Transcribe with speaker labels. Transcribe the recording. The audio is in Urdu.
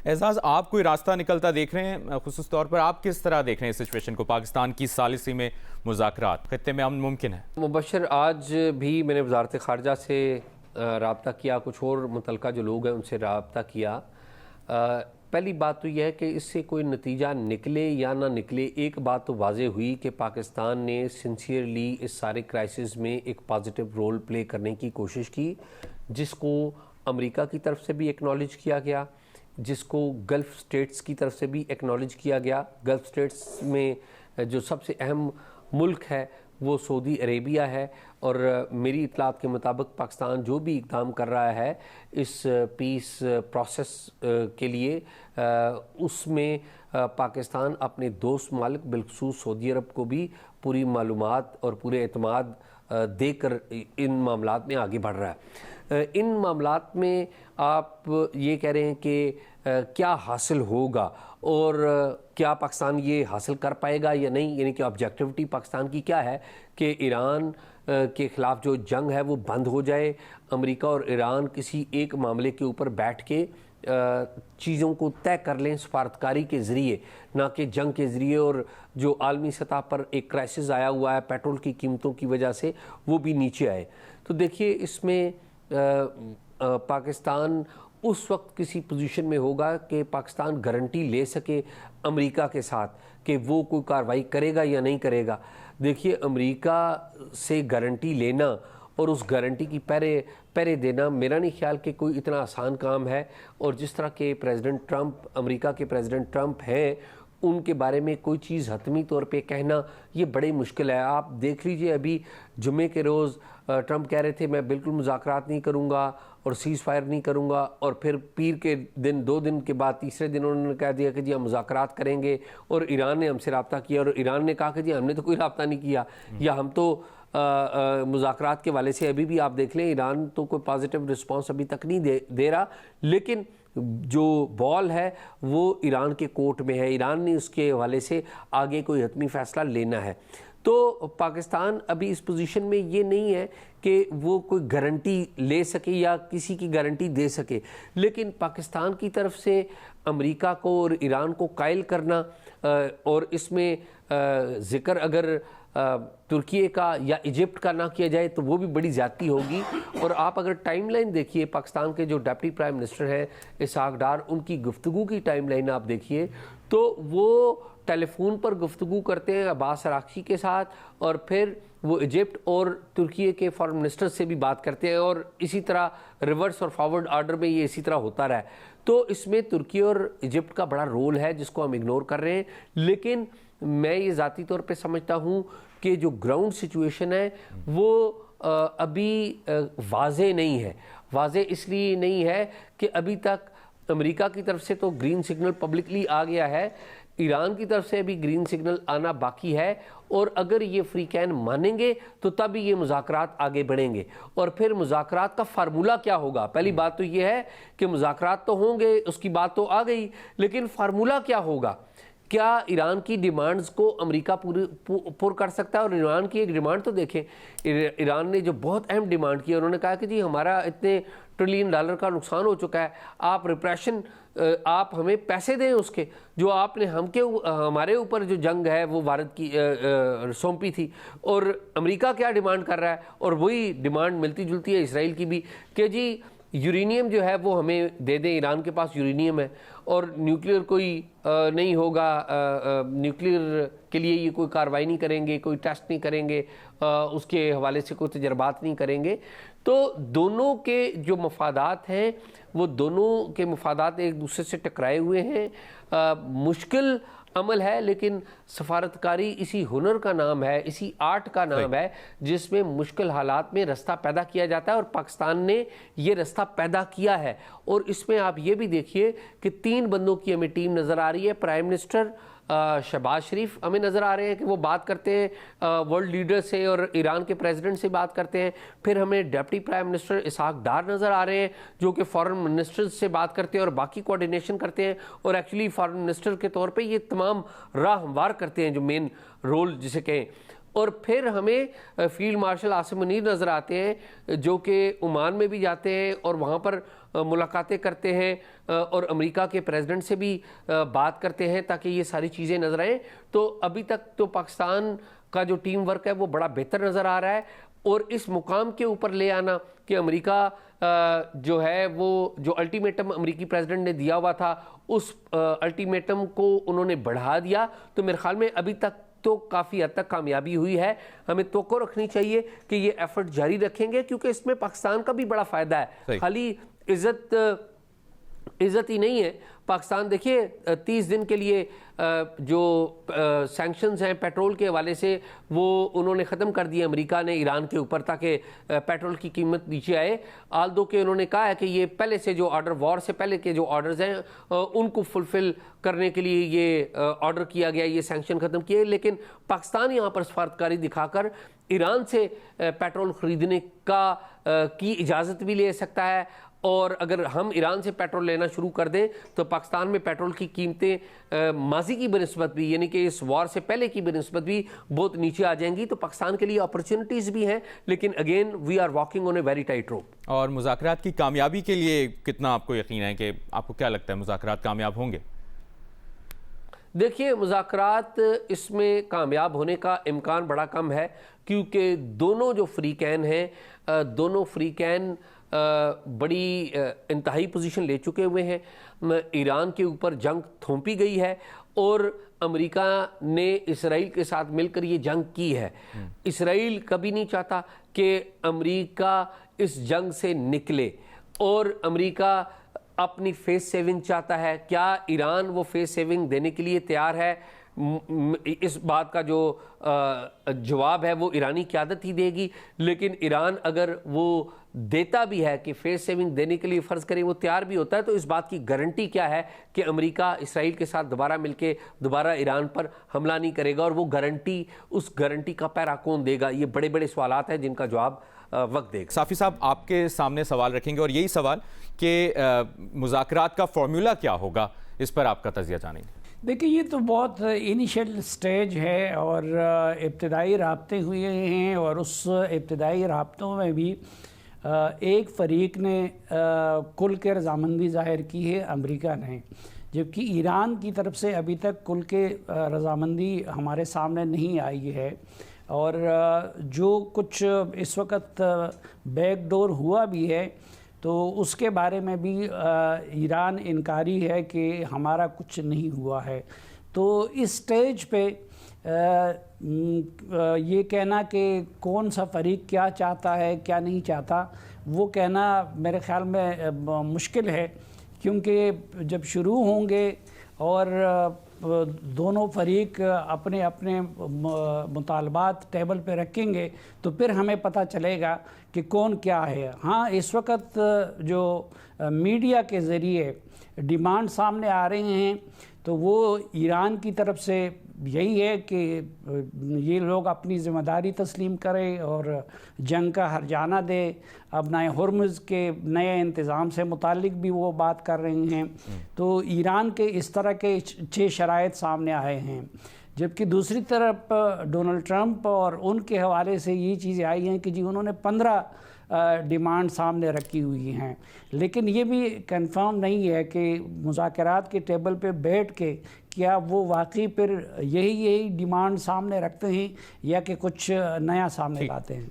Speaker 1: اعزاز، آپ کوئی راستہ نکلتا دیکھ رہے ہیں؟ خصوص طور پر آپ کس طرح دیکھ رہے ہیں اس سچویشن کو؟ پاکستان کی ثالثی میں مذاکرات، خطے میں امن ممکن ہے؟
Speaker 2: مبشر، آج بھی میں نے وزارت خارجہ سے رابطہ کیا، کچھ اور متعلقہ جو لوگ ہیں ان سے رابطہ کیا۔ پہلی بات تو یہ ہے کہ اس سے کوئی نتیجہ نکلے یا نہ نکلے، ایک بات تو واضح ہوئی کہ پاکستان نے سنسیئرلی اس سارے کرائسس میں ایک پازیٹیو رول پلے کرنے کی کوشش کی، جس کو امریکہ کی طرف سے بھی ایکنالج کیا گیا، جس کو گلف سٹیٹس کی طرف سے بھی ایکنالج کیا گیا۔ گلف سٹیٹس میں جو سب سے اہم ملک ہے وہ سعودی عربیہ ہے، اور میری اطلاعات کے مطابق پاکستان جو بھی اقدام کر رہا ہے اس پیس پروسیس کے لیے، اس میں پاکستان اپنے دوست ممالک بالخصوص سعودی عرب کو بھی پوری معلومات اور پورے اعتماد دے کر ان معاملات میں آگے بڑھ رہا ہے۔ ان معاملات میں آپ یہ کہہ رہے ہیں کہ کیا حاصل ہوگا اور کیا پاکستان یہ حاصل کر پائے گا یا نہیں، یعنی کہ آبجیکٹیوٹی پاکستان کی کیا ہے کہ ایران کے خلاف جو جنگ ہے وہ بند ہو جائے، امریکہ اور ایران کسی ایک معاملے کے اوپر بیٹھ کے چیزوں کو طے کر لیں سفارتکاری کے ذریعے، نہ کہ جنگ کے ذریعے، اور جو عالمی سطح پر ایک کرائسس آیا ہوا ہے پیٹرول کی قیمتوں کی وجہ سے وہ بھی نیچے آئے۔ تو دیکھیے اس میں پاکستان اس وقت کسی پوزیشن میں ہوگا کہ پاکستان گارنٹی لے سکے امریکہ کے ساتھ کہ وہ کوئی کارروائی کرے گا یا نہیں کرے گا۔ دیکھیے امریکہ سے گارنٹی لینا اور اس گارنٹی کی پہرے دینا میرا نہیں خیال کہ کوئی اتنا آسان کام ہے، اور جس طرح کے پریزیڈنٹ ٹرمپ، امریکہ کے پریزیڈنٹ ٹرمپ ہیں، ان کے بارے میں کوئی چیز حتمی طور پہ کہنا یہ بڑی مشکل ہے۔ آپ دیکھ لیجئے، ابھی جمعے کے روز ٹرمپ کہہ رہے تھے میں بالکل مذاکرات نہیں کروں گا اور سیز فائر نہیں کروں گا، اور پھر پیر کے دن 2 دن کے بعد تیسرے دن انہوں نے کہہ دیا کہ جی ہم مذاکرات کریں گے، اور ایران نے ہم سے رابطہ کیا، اور ایران نے کہا کہ جی ہم نے تو کوئی رابطہ نہیں کیا، یا ہم تو مذاکرات کے والے سے ابھی بھی آپ دیکھ لیں ایران تو کوئی پازیٹیو رسپانس ابھی تک نہیں دے رہا، لیکن جو بال ہے وہ ایران کے کورٹ میں ہے، ایران نے اس کے حوالے سے آگے کوئی حتمی فیصلہ لینا ہے۔ تو پاکستان ابھی اس پوزیشن میں یہ نہیں ہے کہ وہ کوئی گارنٹی لے سکے یا کسی کی گارنٹی دے سکے، لیکن پاکستان کی طرف سے امریکہ کو اور ایران کو قائل کرنا، اور اس میں ذکر اگر ترکیے کا یا ایجپٹ کا نہ کیا جائے تو وہ بھی بڑی زیادتی ہوگی۔ اور آپ اگر ٹائم لائن دیکھیے، پاکستان کے جو ڈپٹی پرائم منسٹر ہیں اسحاق ڈار، ان کی گفتگو کی ٹائم لائن آپ دیکھیے تو وہ ٹیلی فون پر گفتگو کرتے ہیں عباس عراقچی کے ساتھ، اور پھر وہ ایجپٹ اور ترکیے کے فارن منسٹر سے بھی بات کرتے ہیں، اور اسی طرح ریورس اور فارورڈ آرڈر میں یہ اسی طرح ہوتا رہا ہے۔ تو اس میں ترکی اور ایجپٹ کا بڑا رول ہے جس کو ہم اگنور کر رہے ہیں، لیکن میں یہ ذاتی طور پہ سمجھتا ہوں کہ جو گراؤنڈ سچویشن ہے وہ ابھی واضح نہیں ہے۔ واضح اس لیے نہیں ہے کہ ابھی تک امریکہ کی طرف سے تو گرین سگنل پبلکلی آ گیا ہے، ایران کی طرف سے بھی گرین سگنل آنا باقی ہے، اور اگر یہ فری کین مانیں گے تو تب یہ مذاکرات آگے بڑھیں گے۔ اور پھر مذاکرات کا فارمولہ کیا ہوگا؟ پہلی بات تو یہ ہے کہ مذاکرات تو ہوں گے، اس کی بات تو آ گئی، لیکن فارمولہ کیا ہوگا؟ کیا ایران کی ڈیمانڈز کو امریکہ پر کر سکتا ہے؟ اور ایران کی ایک ڈیمانڈ تو دیکھیں، ایران نے جو بہت اہم ڈیمانڈ کی، انہوں نے کہا کہ جی ہمارا اتنے $1 ٹریلین کا نقصان ہو چکا ہے، آپ ریپریشن، آپ ہمیں پیسے دیں اس کے جو آپ نے ہمارے اوپر جو جنگ ہے وہ وارد کی سونپی تھی۔ اور امریکہ کیا ڈیمانڈ کر رہا ہے، اور وہی ڈیمانڈ ملتی جلتی ہے اسرائیل کی بھی کہ جی یورینیم جو ہے وہ ہمیں دے دیں، ایران کے پاس یورینیم ہے، اور نیوکلیئر کوئی نہیں ہوگا، نیوکلیئر کے لیے یہ کوئی کارروائی نہیں کریں گے، کوئی ٹیسٹ نہیں کریں گے، اس کے حوالے سے کوئی تجربات نہیں کریں گے۔ تو دونوں کے جو مفادات ہیں وہ دونوں کے مفادات ایک دوسرے سے ٹکرائے ہوئے ہیں۔ مشکل عمل ہے، لیکن سفارتکاری اسی ہنر کا نام ہے، اسی آرٹ کا نام ہے جس میں مشکل حالات میں رستہ پیدا کیا جاتا ہے، اور پاکستان نے یہ رستہ پیدا کیا ہے۔ اور اس میں آپ یہ بھی دیکھیے کہ 3 بندوں کی ہمیں ٹیم نظر آ رہی ہے۔ پرائم منسٹر شہباز شریف ہمیں نظر آ رہے ہیں کہ وہ بات کرتے ہیں ورلڈ لیڈر سے اور ایران کے پریزیڈنٹ سے بات کرتے ہیں۔ پھر ہمیں deputy prime minister Ishaq Dar نظر آ رہے ہیں جو کہ فارن منسٹر سے بات کرتے ہیں اور باقی کوارڈینیشن کرتے ہیں، اور ایکچولی فارن منسٹر کے طور پہ یہ تمام راہ ہموار کرتے ہیں جو مین رول جسے کہیں۔ اور پھر ہمیں فیلڈ مارشل عاصم منیر نظر آتے ہیں جو کہ عمان میں بھی جاتے ہیں اور وہاں پر ملاقاتیں کرتے ہیں اور امریکہ کے پریزیڈنٹ سے بھی بات کرتے ہیں تاکہ یہ ساری چیزیں نظر آئیں. تو ابھی تک تو پاکستان کا جو ٹیم ورک ہے وہ بڑا بہتر نظر آ رہا ہے, اور اس مقام کے اوپر لے آنا کہ امریکہ جو ہے وہ جو الٹیمیٹم امریکی پریزیڈنٹ نے دیا ہوا تھا اس الٹیمیٹم کو انہوں نے بڑھا دیا, تو میرے خیال میں ابھی تک تو کافی حد تک کامیابی ہوئی ہے. ہمیں توقع رکھنی چاہیے کہ یہ ایفرٹ جاری رکھیں گے کیونکہ اس میں پاکستان کا بھی بڑا فائدہ ہے. خالی عزت ہی نہیں ہے. پاکستان دیکھیے 30 دن کے لیے جو سینکشنز ہیں پیٹرول کے حوالے سے وہ انہوں نے ختم کر دیے امریکہ نے ایران کے اوپر تاکہ پیٹرول کی قیمت نیچے آئے. آلدو کہ انہوں نے کہا ہے کہ یہ پہلے سے جو آرڈر وار سے پہلے کے جو آرڈرز ہیں ان کو فلفل کرنے کے لیے یہ آرڈر کیا گیا, یہ سینکشن ختم کیے. لیکن پاکستان یہاں پر سفارتکاری دکھا کر ایران سے پیٹرول خریدنے کی اجازت بھی لے سکتا ہے, اور اگر ہم ایران سے پیٹرول لینا شروع کر دیں تو پاکستان میں پیٹرول کی قیمتیں ماضی کی بنسبت بھی یعنی کہ اس وار سے پہلے کی بنسبت بھی بہت نیچے آ جائیں گی. تو پاکستان کے لیے اپرچونٹیز بھی ہیں, لیکن again we are walking on a very tight rope.
Speaker 1: اور مذاکرات کی کامیابی کے لیے کتنا آپ کو یقین ہے کہ آپ کو کیا لگتا ہے مذاکرات کامیاب ہوں گے؟
Speaker 2: دیکھیے مذاکرات اس میں کامیاب ہونے کا امکان بڑا کم ہے کیونکہ دونوں جو فریقین ہیں دونوں فریقین بڑی انتہائی پوزیشن لے چکے ہوئے ہیں. ایران کے اوپر جنگ تھوپی گئی ہے اور امریکہ نے اسرائیل کے ساتھ مل کر یہ جنگ کی ہے. اسرائیل کبھی نہیں چاہتا کہ امریکہ اس جنگ سے نکلے, اور امریکہ اپنی فیس سیونگ چاہتا ہے. کیا ایران وہ فیس سیونگ دینے کے لیے تیار ہے؟ اس بات کا جو جواب ہے وہ ایرانی قیادت ہی دے گی. لیکن ایران اگر وہ دیتا بھی ہے کہ فیس سیونگ دینے کے لیے فرض کریں وہ تیار بھی ہوتا ہے, تو اس بات کی گارنٹی کیا ہے کہ امریکہ اسرائیل کے ساتھ دوبارہ مل کے دوبارہ ایران پر حملہ نہیں کرے گا؟ اور وہ گارنٹی, اس گارنٹی کا پیرا کون دے گا؟ یہ بڑے بڑے سوالات ہیں جن کا جواب وقت دے گا.
Speaker 1: صافی صاحب آپ کے سامنے سوال رکھیں گے, اور یہی سوال کہ مذاکرات کا فارمولا کیا ہوگا, اس پر آپ کا تجزیہ جانیں گے.
Speaker 3: دیکھیں یہ تو بہت انیشیل سٹیج ہے اور ابتدائی رابطے ہوئے ہیں, اور اس ابتدائی رابطوں میں بھی ایک فریق نے کل کے رضامندی ظاہر کی ہے امریکہ نے, جبکہ ایران کی طرف سے ابھی تک کل کے رضامندی ہمارے سامنے نہیں آئی ہے. اور جو کچھ اس وقت بیک ڈور ہوا بھی ہے تو اس کے بارے میں بھی ایران انکاری ہے کہ ہمارا کچھ نہیں ہوا ہے. تو اس سٹیج پہ یہ کہنا کہ کون سا فریق کیا چاہتا ہے کیا نہیں چاہتا وہ کہنا میرے خیال میں مشکل ہے, کیونکہ جب شروع ہوں گے اور دونوں فریق اپنے اپنے مطالبات ٹیبل پہ رکھیں گے تو پھر ہمیں پتہ چلے گا کہ کون کیا ہے. ہاں اس وقت جو میڈیا کے ذریعے ڈیمانڈ سامنے آ رہے ہیں تو وہ ایران کی طرف سے یہی ہے کہ یہ لوگ اپنی ذمہ داری تسلیم کریں اور جنگ کا ہرجانہ دے. اب نئے ہرمز کے نئے انتظام سے متعلق بھی وہ بات کر رہے ہیں. تو ایران کے اس طرح کے 6 شرائط سامنے آئے ہیں, جبکہ دوسری طرف ڈونلڈ ٹرمپ اور ان کے حوالے سے یہ چیزیں آئی ہیں کہ جی انہوں نے 15 ڈیمانڈ سامنے رکھی ہوئی ہیں. لیکن یہ بھی کنفرم نہیں ہے کہ مذاکرات کے ٹیبل پہ بیٹھ کے کیا وہ واقعی پھر یہی ڈیمانڈ سامنے رکھتے ہیں یا کہ کچھ نیا سامنے لاتے ہیں.